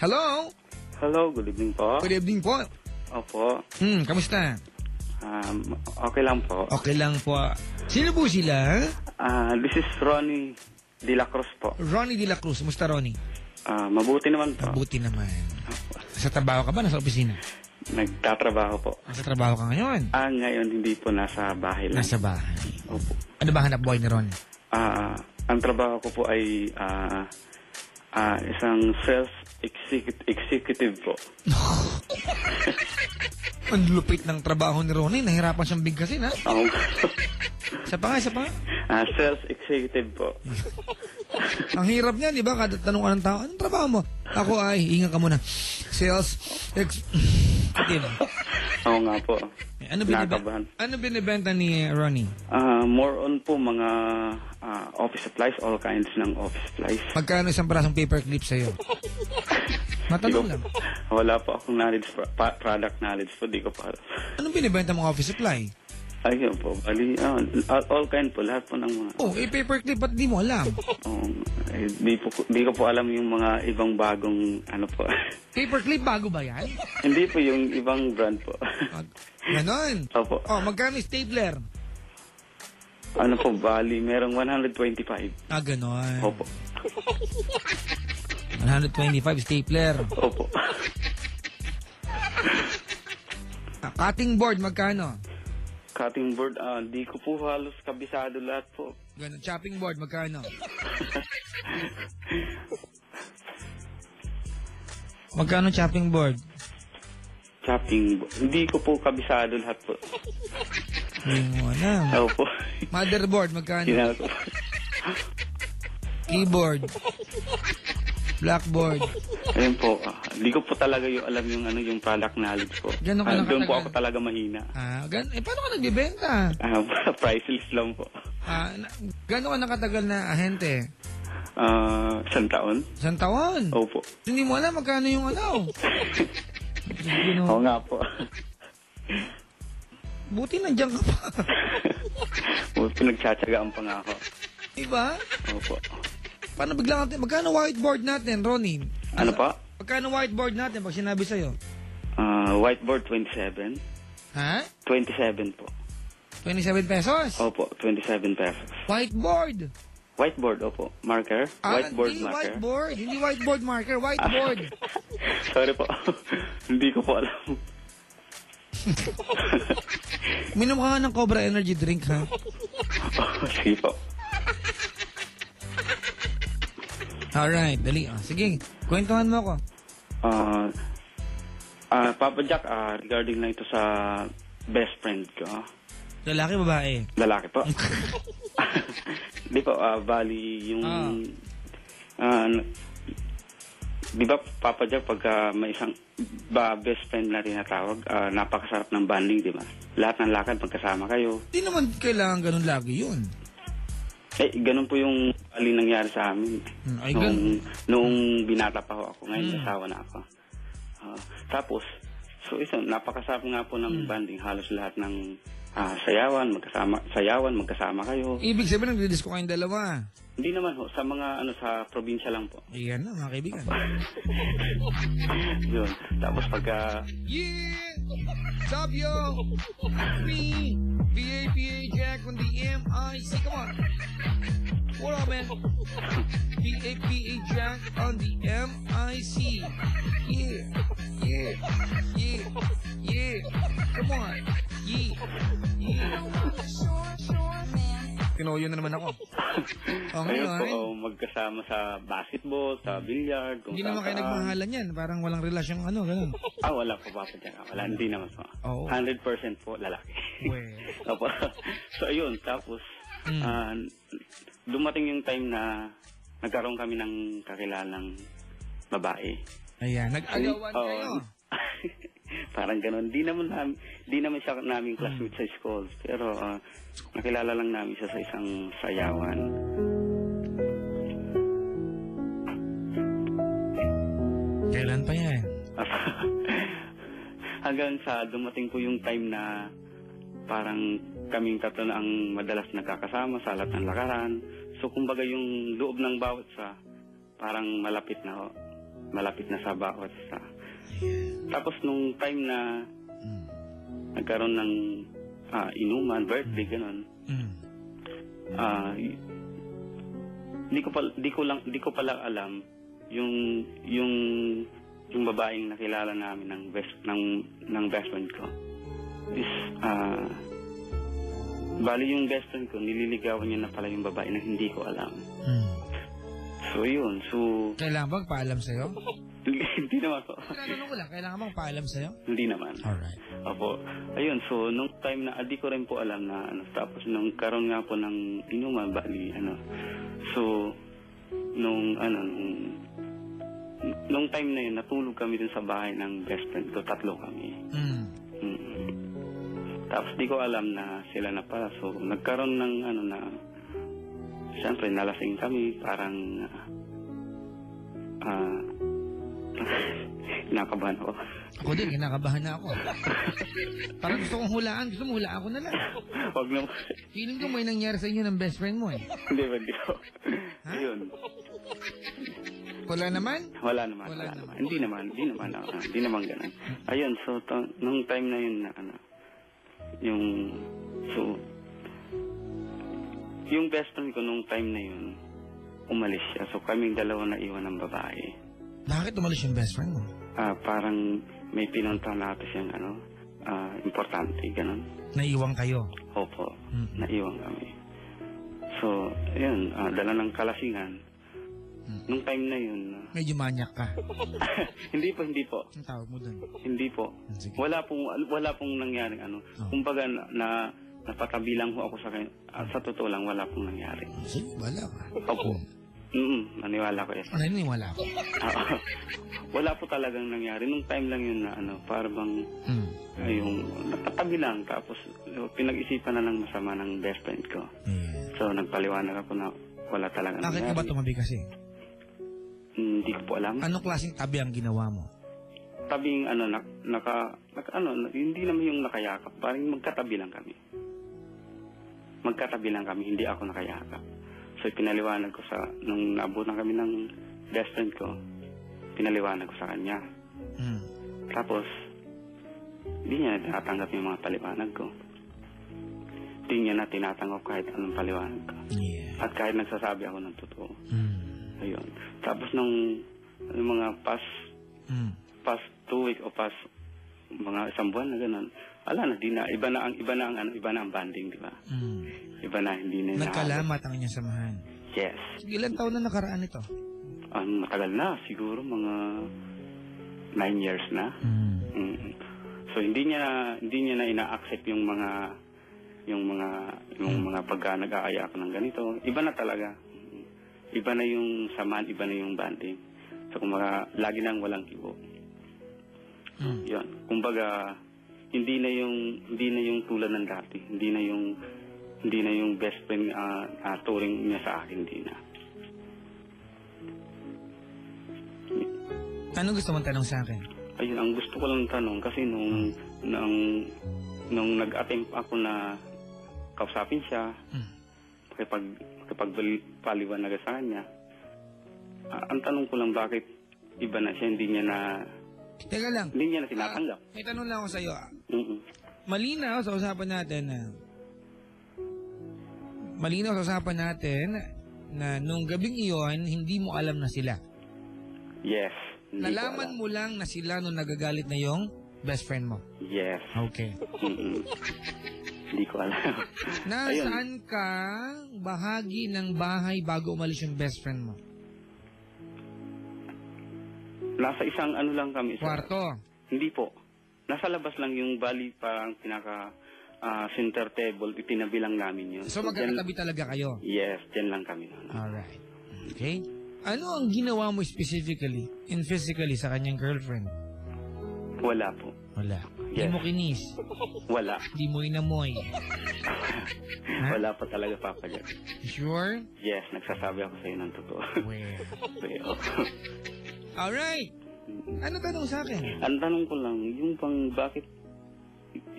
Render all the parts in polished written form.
Hello? Hello, good evening po. Good evening po. Opo. Kamusta? Okay lang po. Okay lang po. Sino po sila? This is Ronnie De La Cruz po. Ronnie De La Cruz. Musta, Ronnie? Mabuti naman po. Mabuti naman. Sa trabaho ka ba? Nasa opisina? Nagtatrabaho po. Nasa trabaho ka ngayon? Ngayon hindi po, nasa bahay lang. Nasa bahay. Opo. Ano ba hanap buhay ni Ronnie? Ang trabaho ko po ay isang sales executive po. Ang lupit ng trabaho ni Ronnie. Nahirapan siyang bigkasin, ha? Oo. Isa pa nga. Sales executive po. Ang hirap niya, di ba? Kada tanong ka ng tao, anong trabaho mo? Ako ay, hinga ka muna. Sales executive. Oo nga po. Ano binibenta ni Ronnie? More on po mga office supplies, all kinds ng office supplies. Magkano isang parasong paperclip sa'yo? Matanong lang. Wala po akong knowledge, product knowledge po, di ko pa alam. Anong binibenta mong office supply? Ayun po, bali, all kind po, lahat po ng mga... paperclip, ba't di mo alam? Di ko po alam yung mga ibang bagong, ano po. Paperclip, bago ba yan? Hindi po, yung ibang brand po. Ganon? Opo. Magkano stapler? Ano po, bali, merong 125. Ganon. Opo. 125 stapler. Opo. Cutting board, magkano? Cutting board, di ko po halos kabisado lahat po. Ganon. Chopping board, magkano? Magkano chopping board? Chopping board, hindi ko po kabisado lahat po. Hindi mo alam. Opo. Motherboard, magkano? Hinala ko po. Keyboard. Blackboard. Ayun po, hindi ko po talaga alam yung product knowledge po. Gano'n ka Doon po ako talaga mahina. Paano ka nagbibenta? Priceless lang po. Gano'n ka nakatagal na ahente? 1 taon. 1 taon? Opo. Hindi mo alam magkano yung ano? Oo nga po. Buti nandiyan ka pa. Buti nagtsatsagaan pa nga ako. Diba? Opo. Paano biglang natin? Magkano whiteboard natin, Ronnie? Ano pa? Magkano whiteboard natin pag sinabi sa'yo? Whiteboard, 27. Ha? 27 po. 27 pesos? Opo, 27 pesos. Whiteboard? Whiteboard, opo. Marker? Whiteboard hindi marker? Hindi whiteboard marker, whiteboard. Sorry po. Hindi ko po alam. Minom ka nga ng Cobra Energy drink, ha? Sige po. Alright, dali. Sige, kwentuhan mo ako. Papa Jack, regarding na ito sa best friend ko. Lalaki, babae? Lalaki po. Di po, bali yung... di ba, Papa Jack, pagka may isang best friend na tinatawag, napakasarap ng bonding, di ba? Lahat ng lakad, magkasama kayo. Di naman kailangan ganun lagi yun. Ganun po yung bali nangyari sa amin. Noong binata pa ako. Ngayon, asawa na ako. Tapos, ito, napakasarap nga po ng bonding. Halos lahat ng sayawan, magkasama kayo. Ibig sabihin, nagdidisco kayong dalawa. Hindi naman ho, sa mga sa probinsya lang po. Iyan na, mga kaibigan. Yun. Tapos pagka... Yeah! Sabio! Me! PAPA Jack on the MIC. Come on! What up, man? PAPA Jack on the MIC. Yeah! Yeah! Yeah! Yeah! Come on! Yeah! Yeah! Tinoyo na naman ako. Ayun po, magkasama sa basketball, sa billiard. Hindi naman kayo nagmahalan yan. Parang walang relasyon gano'n. Wala po, Papa Jack. Wala, hindi naman po. 100% po lalaki. Opo. So, ayun. Tapos, dumating yung time na nagkaroon kami ng kakilalang babae. Ayan, nag-agawan kayo. Parang gano'n. Di naman siya naming classmate sa school. Pero, nakilala lang namin siya sa isang sayawan. Kailan pa yan? Hanggang sa dumating po yung time na parang kaming tatlo na ang madalas nagkakasama sa lahat ng lakaran. So, kumbaga yung loob ng bawat sa parang malapit na ho. malapit na sa bawat isa. Tapos nung time na nagkaroon ng inuman, birthday, gano'n, di ko pala alam yung babaeng nakilala namin ng best friend ko is bali yung best friend ko nililigawan niya na pala yung babae na hindi ko alam. So yun, kailangan bang paalam sa'yo? Hindi naman po. Tinatanong ko lang, kailangan bang paalam sa'yo? Hindi naman. Alright. Opo. Ayun, so nung time na di ko rin po alam na tapos nung karon nga po ng inuman, bali so nung time na yun, natulog kami dun sa bahay ng best friend ko, 3 kami. Tapos di ko alam na sila na pala. So nagkaroon ng siyempre nalasing kami, parang kinakabahan ako. Ako din, kinakabahan na ako. Parang gusto kong hulaan. Gusto mo hulaan ko na lang. Huwag naman. Feeling ko may nangyari sa inyo ng best friend mo eh. Hindi ko. Ayun. Wala naman? Wala naman. Hindi naman ganun. Ayun, so nung time na yun na yung best friend ko nung time na yun, umalis siya. So kaming dalawa na iwan ng babae. Bakit umalis yung best friend mo? Parang may pinunta natin siyang importante, ganun. Naiwan kayo? Opo, naiwan kami. So, yun, dala ng kalasingan. Nung time na yun... Medyo manyak ka? Hindi po. Ang tawag mo dun? Hindi po. Sige. Wala pong nangyaring Kumbaga, napatabi lang ho ako sa kanya. Sa totoo lang, wala pong nangyari. Sige, wala ka. Opo. Maniwala ko yes. Naniniwala ko. Wala po talagang nangyari. Nung time lang yun na parang yung nakatabi lang. Tapos pinag-isipan na lang masama ng best friend ko. So nagpaliwanag ako na wala talagang nangyari. Bakit ka ba tumabi kasi? Hindi ko po alam. Anong klaseng tabi ang ginawa mo? Tabing hindi naman yung nakayakap. Parang magkatabi lang kami. Hindi ako nakayakap. So, pinaliwanag ko nung naabutan kami ng best friend ko, pinaliwanag ko sa kanya. Tapos, hindi niya tinatanggap yung mga paliwanag ko. Hindi niya na tinatanggap kahit anong paliwanag ko. Yeah. At kahit nagsasabi ako ng totoo. Ayun. Tapos, nung mga past 2 weeks o past mga isang buwan na gano'n, iba na ang banding, di ba? Iba na, hindi na. Nagkalamat ang inyong samahan. Yes. Ilan taon na nakaraan ito? Matagal na, siguro mga 9 years na. So hindi niya na ina-accept yung mga pagka nag-aaya ako ng ganito. Iba na talaga. Iba na yung samahan, iba na yung banding. So kumbaga, lagi nang walang kibo. Yun. Kumbaga, hindi na yung tulad ng dati. Hindi na yung best friend turing niya sa akin, hindi na. Ano gusto mong tanong sa akin? Ayun, ang gusto ko lang tanong kasi nung nag-attempt ako na kausapin siya, paliwanag sa kanya, ang tanong ko lang bakit iba na siya, hindi niya na tinatanggap. May tanong lang ako sa iyo. Malinaw sa usapan natin na nung gabing iyon, hindi mo alam na sila. Yes. Nalaman mo lang na sila nung nagagalit na yung best friend mo. Yes. Okay. Hindi ko alam. Nasaan ka bahagi ng bahay bago umalis yung best friend mo? Nasa isang lang kami. Kwarto? Hindi po. Nasa labas lang yung bali, parang center table, itinabi lang namin yun. So magkakatabi talaga kayo? Yes, dyan lang kami. Alright. Okay. Ano ang ginawa mo specifically and physically sa kanyang girlfriend? Wala po. Wala. Yes. Di mo kinis? Wala. Di mo inamoy? Wala pa talaga, Papa Jack. Sure? Yes, nagsasabi ako sa'yo ng totoo. Well. Alright. Ano tanong sa akin? Ang tanong ko lang, yung bakit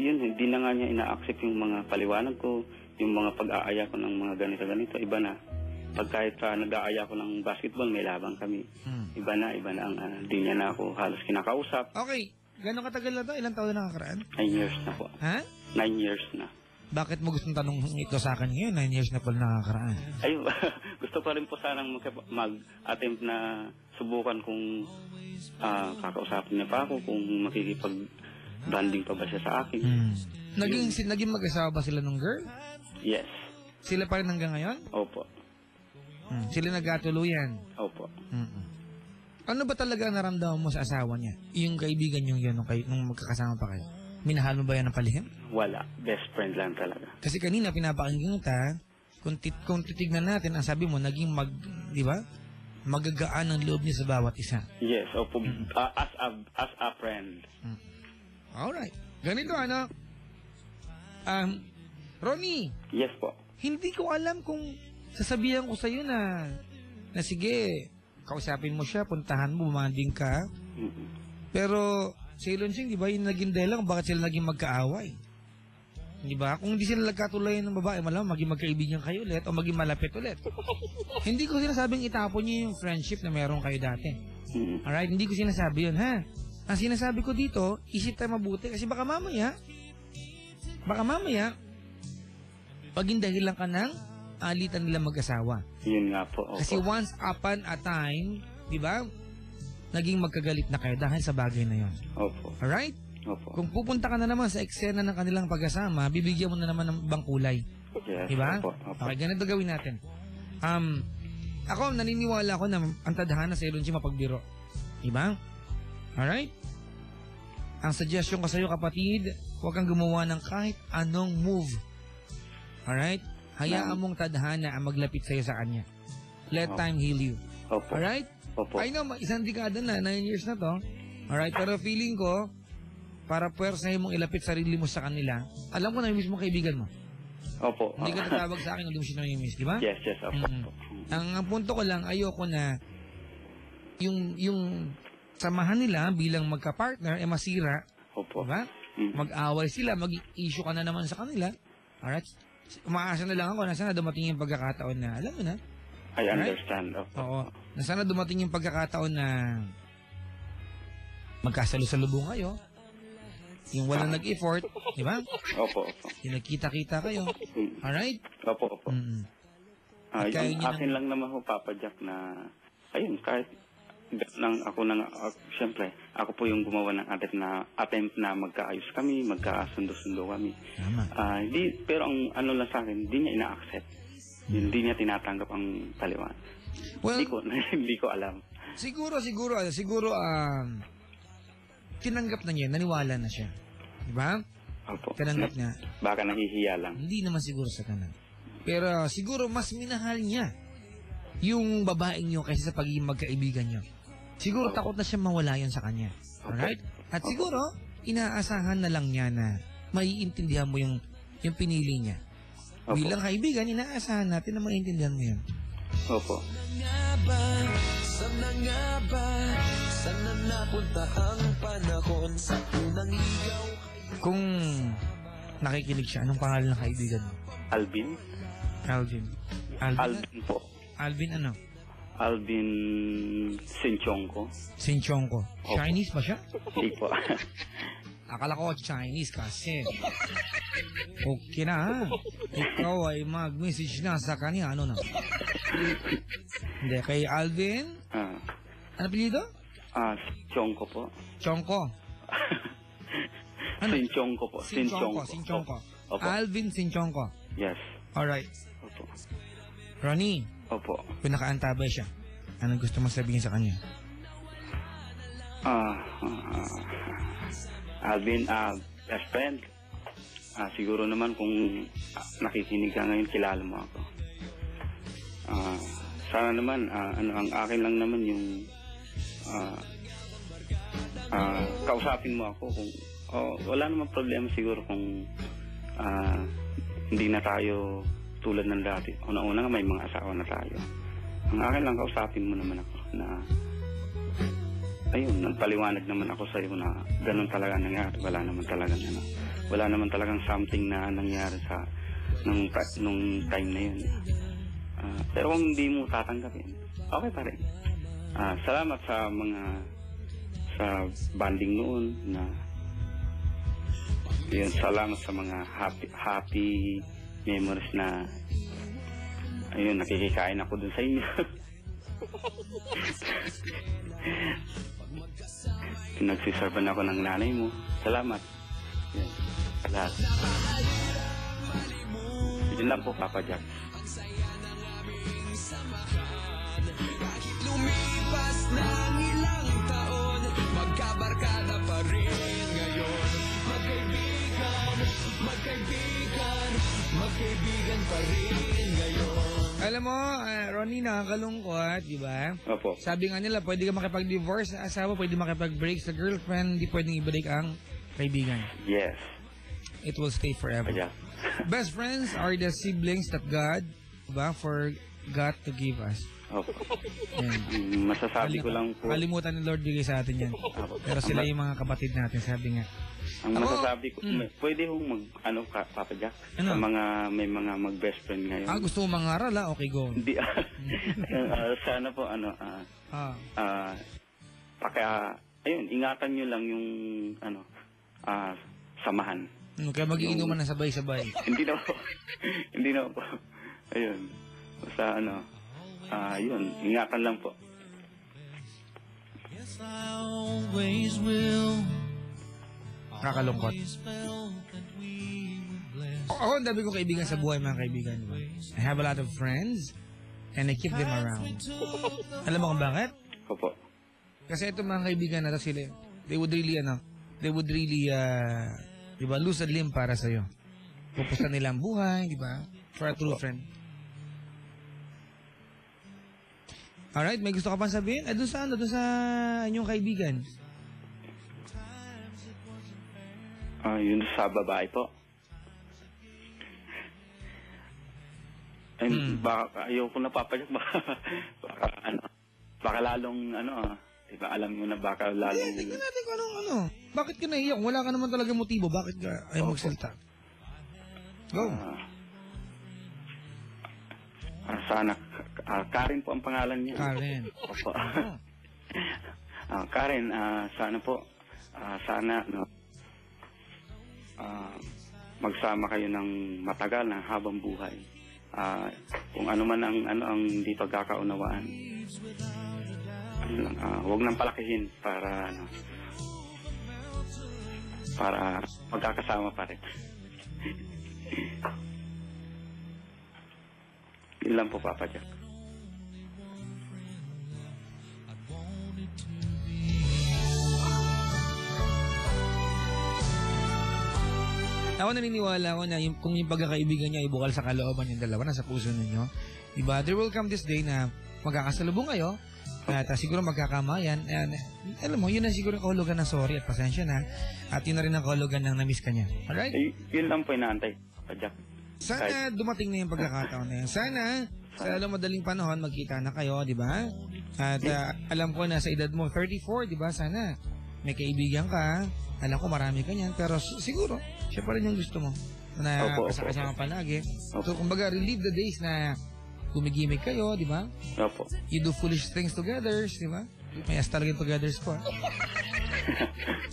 yun, hindi na nga niya ina-accept yung mga paliwanag ko, yung mga pag-aaya ko ng mga ganito-ganito, iba na. pag kahit nag-aaya ko ng basketball, may labang kami. Iba na ang di niya na ako halos kinakausap. Okay. Gano'ng katagal na to? Ilang taon na nakakaraan? 9 years na po. Ha? 9 years na. Bakit mo gustong tanong ito sa akin ngayon? 9 years na pala nakakaraan. Ayun, gusto pa rin po sanang mag-attempt na subukan kung kakausapin niya pa ako, kung makikipag-banding pa ba siya sa akin. Naging mag-asawa ba sila nung girl? Yes. Sila pa rin hanggang ngayon? Opo. Sila nagkatuluyan? Opo. Ano ba talaga ang naramdaman mo sa asawa niya? Yung kaibigan yung yun, nung magkakasama pa kayo? Minahal mo ba yan ng palihim? Wala. Best friend lang talaga. Kasi kanina pinapakinggan kita, kung titignan natin, ang sabi mo, naging di ba? Magagaan ang loob niya sa bawat isa. Yes, opo. As a friend. Alright. Ganito, ano? Ronnie. Yes po. Hindi ko alam kung sasabihan ko sa'yo na sige, kausapin mo siya, puntahan mo, bumanding ka. Pero, si Lonsing, di ba, yung naging dahilan kung bakit sila naging magkaaway? Di ba? Kung hindi sila nagkatulayan ng babae, malamang maging magkaibigan kayo ulit o maging malapit ulit. Hindi ko sinasabing itapon niyo yung friendship na meron kayo dati. Alright? Hindi ko sinasabi yun, ha? Ang sinasabi ko dito, isip tayo mabuti kasi baka mamaya, paging dahilan ka ng alitan nila mag-asawa. Yun nga po. Opo. Kasi once upon a time, di ba, naging magkagalit na kayo dahil sa bagay na yon. Opo. Alright? Opo. Kung pupunta ka na naman sa eksena ng kanilang pagkasama, bibigyan mo na naman ng ibang kulay. Yes. Di ba? Opo. Opo. Okay, ganito gawin natin. Ako, naniniwala ko na ang tadhana sa ilon siya mapagbiro. Di ba? Alright? Ang suggestion ko sa iyo, kapatid, huwag kang gumawa ng kahit anong move. Alright? Hayaan mong tadhana ang maglapit sa'yo sa kanya. Let time heal you. Opo. Alright? Opo. I know, isang dekada na, 9 years na to. Alright? Pero feeling ko, para puwersahin mong ilapit sarili mo sa kanila, alam ko na yung mismo kaibigan mo. Opo. Hindi ka tatawag sa akin, hindi mo siya namimiss, di ba? Yes, opo. Ang punto ko lang, ayoko na yung samahan nila bilang magka-partner, masira. Opo. Diba? Mag-away sila, mag-issue ka na naman sa kanila. Alright? Umaasa na lang ako na sana dumating yung pagkakataon na, alam mo na. I understand. Opo. Oo. Na sana dumating yung pagkakataon na magkasalo-salubong kayo. Yung walang nag-effort, di ba? Opo. Yung nagkita-kita kayo. Alright? Opo. Yung akin lang naman ho, Papa Jack, na ayun, kahit siyempre, ako po yung gumawa ng attempt na magkaayos kami, magkasundo-sundo kami. Tama. Pero ang ano lang sa akin, hindi niya ina-accept. Hindi niya tinatanggap ang taliwan. Well, hindi ko alam. Siguro, tinanggap na niya, naniwala na siya. Diba? Opo. Tinanggap niya. Baka nahihiya lang. Hindi naman siguro sa kanan. Pero siguro mas minahal niya yung babaeng niyo kaysa sa pagiging magkaibigan niyo. Siguro takot na siya mawala yun sa kanya. Alright? At siguro, inaasahan na lang niya na maiintindihan mo yung pinili niya. Opo. Bilang kaibigan, inaasahan natin na maiintindihan mo yan. Opo. Sana nga ba? Sana napunta ang panahon sa unang ligaw. Kung nakikinig siya, anong pangalan ng kaibigan mo? Alvin? Alvin. Alvin po. Alvin ano? Alvin Sinchongko. Sinchongko. Opo. Chinese ba siya? Hindi po. Akala ko Chinese kasi. Okay na ha. Ikaw ay mag-message na sa kanya. Ano na? Hindi. Kay Alvin? Ano apelyido? Chongko po. Chongko. Ano? Sinchongko po. Sinchongko. Opo. Alvin Sinchongko. Yes. Alright. Opo. Ronnie, Opo. kung nakaantabay siya, anong gusto mo sabihin sa kanya? Alvin, best friend. Siguro naman kung nakikinig ka ngayon, kilala mo ako. Sana naman, ang akin lang naman yung kausapin mo ako kung wala namang problema siguro kung hindi na tayo tulad ng dati. Una-una nga may mga asawa na tayo. Ang akin lang, kausapin mo naman ako na ayun, nagpaliwanag naman ako sa iyo na ganun talaga nangyari. Wala naman talagang something na nangyari sa nung time na yun. Pero kung hindi mo tatanggapin, okay pa rin. Salamat sa banding noon na yun, salamat sa mga happy memories na ayun, nakikikain ako dun sa inyo. Nagsiservan ako ng nanay mo. Salamat. Yan. Lahat. Yun lang po, Papa Jack. Lumipas ng ilang taon, magkabarkada pa rin ngayon. Magkaibigan pa rin ngayon. Alam mo, Ronnie, nakakalungkot, di ba? Opo. Sabi nga nila, pwede ka makipag-divorce sa asawa, pwede makipag-break sa girlfriend, hindi pwedeng i-break ang kaibigan. Yes. It will stay forever. Papa Jack. Best friends are the siblings that God, diba, forgot to give us. Opo. Yan. Masasabi ko lang po. Kalimutan ni Lord bigay sa atin yan. Pero sila yung mga kapatid natin, sabi nga. Ang masasabi ko, pwede hong Papa Jack, Ano? sa may mga mag-best friend ngayon. Gusto mo mangaral, okay, go. Hindi, sana po, ayun, ingatan nyo lang yung, samahan. Kaya magiinuman na sabay-sabay. Hindi na po. Hindi na po. Ayun. Basta, yun, ingatan lang po. Yes, I always will. Nakakalungkot. Ako, ang dami kong kaibigan sa buhay, mga kaibigan. Diba? I have a lot of friends and I keep them around. Alam mo kung bakit? Opo. Kasi itong mga kaibigan na sila, they would really, diba, lose a limb para sa'yo. Pupusta nila ang buhay, diba? For a true friend. Alright, may gusto ka pang sabihin? Doon sa inyong kaibigan. Yun sa babae po. Ay, baka ayoko na, Papa Jack, baka lalong diba, alam mo na baka lalong Tingnan natin kung anong bakit ka naiyak? Wala ka naman talaga motibo, bakit ka ayaw magsalita? Go. Sana Karen po ang pangalan niya. Karen. Opo. Karen, sana po sana magsama kayo ng matagal na habang buhay. Kung ano man ang hindi pagkakaunawaan, huwag nang palakihin para magkakasama pa rin. Yun lang po, Papa Jack. Ako naniniwala ako na kung yung pagkakaibigan niya ay bukal sa kalooban yung dalawa, nasa puso ninyo, diba? There will come this day na magkakasalubong kayo at siguro magkakamayan. And, alam mo, yun na siguro ang kahulugan ng sorry at pasensya na. At yun na rin ang kahulugan ng na-miss ka niya. Alright? Yun lang po inaantay, Papa Jack. Sana dumating na yung pagkakataon na yun. Sana sa lalong madaling panahon magkita na kayo, di ba? At alam ko na sa edad mo 34, di ba? Sana may kaibigan ka. Alam ko marami ka niyan, pero siguro siya pa rin yung gusto mo na kasama palagi. So kumbaga relive the days na gumigimik kayo, di ba? Opo. You do foolish things together, di ba? May as talaga yung togethers ko.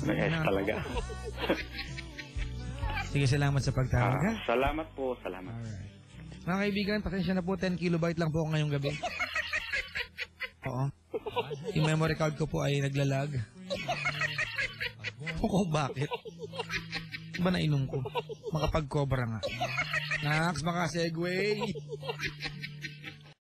May S talaga. Sige, salamat sa pagtawag, ha? Salamat po, salamat. Alright. Mga kaibigan, pasensya na po, 10 kilobyte lang po ako ngayong gabi. Oo. Yung memory card ko po ay naglalag. Oo, bakit? Ba nainom ko? Makapag-cobra nga. Nax, maka-segway.